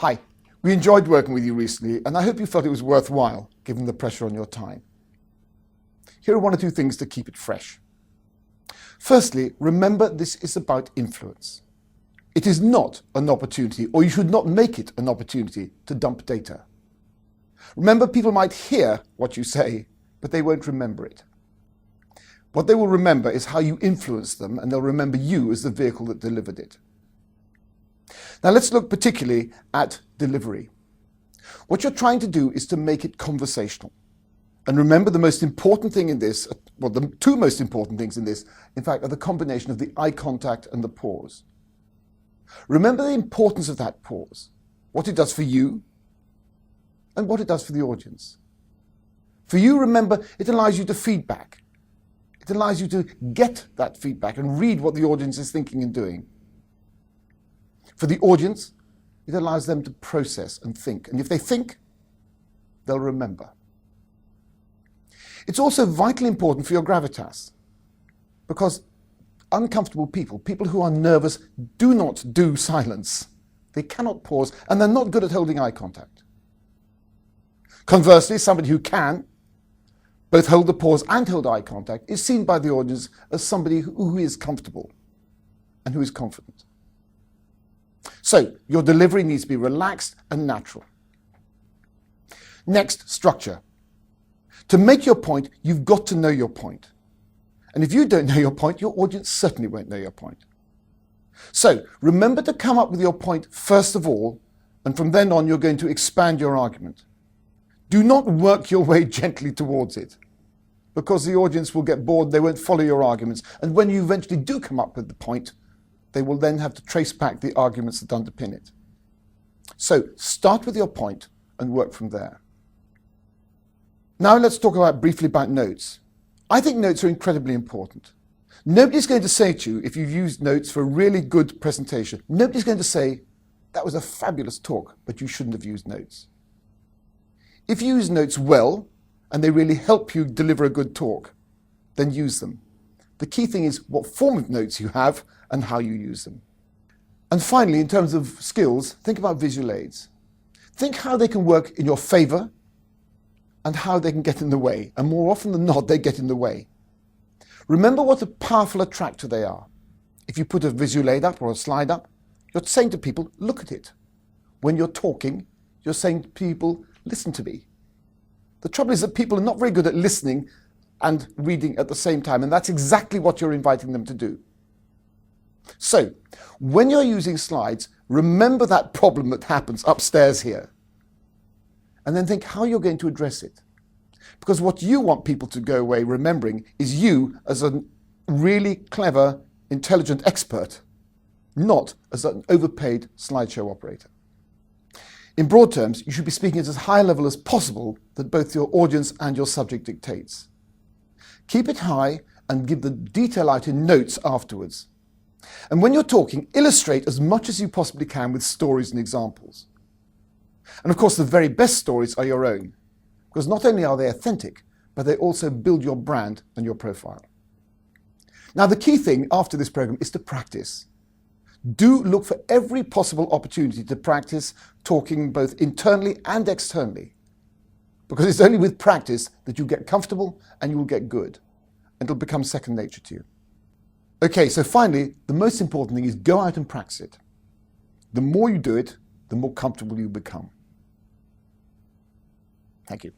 Hi, we enjoyed working with you recently, and I hope you felt it was worthwhile, given the pressure on your time. Here are one or two things to keep it fresh. Firstly, remember this is about influence. It is not an opportunity, or you should not make it an opportunity, to dump data. Remember, people might hear what you say, but they won't remember it. What they will remember is how you influenced them, and they'll remember you as the vehicle that delivered it. Now let's look particularly at delivery. What you're trying to do is to make it conversational. And remember, the most important thing in this, well, the two most important things in this, in fact, are the combination of the eye contact and the pause. Remember the importance of that pause, what it does for you and what it does for the audience. For you, remember, it allows you to feedback. It allows you to get that feedback and read what the audience is thinking and doing. For the audience, it allows them to process and think. And if they think, they'll remember. It's also vitally important for your gravitas, because uncomfortable people, people who are nervous, do not do silence. They cannot pause, and they're not good at holding eye contact. Conversely, somebody who can both hold the pause and hold eye contact is seen by the audience as somebody who is comfortable and who is confident. So, your delivery needs to be relaxed and natural. Next, structure. To make your point, you've got to know your point. And if you don't know your point, your audience certainly won't know your point. So, remember to come up with your point first of all, and from then on you're going to expand your argument. Do not work your way gently towards it, because the audience will get bored, they won't follow your arguments, and when you eventually do come up with the point, they will then have to trace back the arguments that underpin it. So, start with your point and work from there. Now let's talk briefly about notes. I think notes are incredibly important. Nobody's going to say to you, if you've used notes for a really good presentation, nobody's going to say, that was a fabulous talk, but you shouldn't have used notes. If you use notes well, and they really help you deliver a good talk, then use them. The key thing is what form of notes you have and how you use them. And finally, in terms of skills, think about visual aids. Think how they can work in your favor and how they can get in the way. And more often than not, they get in the way. Remember what a powerful attractor they are. If you put a visual aid up or a slide up, you're saying to people, look at it. When you're talking, you're saying to people, listen to me. The trouble is that people are not very good at listening and reading at the same time, and that's exactly what you're inviting them to do. So, when you're using slides, remember that problem that happens upstairs here, and then think how you're going to address it. Because what you want people to go away remembering is you as a really clever, intelligent expert, not as an overpaid slideshow operator. In broad terms, you should be speaking at as high a level as possible that both your audience and your subject dictates. Keep it high and give the detail out in notes afterwards. And when you're talking, illustrate as much as you possibly can with stories and examples. And of course, the very best stories are your own, because not only are they authentic, but they also build your brand and your profile. Now, the key thing after this program is to practice. Do look for every possible opportunity to practice talking both internally and externally, because it's only with practice that you get comfortable and you will get good, and it'll become second nature to you. Okay, so finally, the most important thing is go out and practice it. The more you do it, the more comfortable you become. Thank you.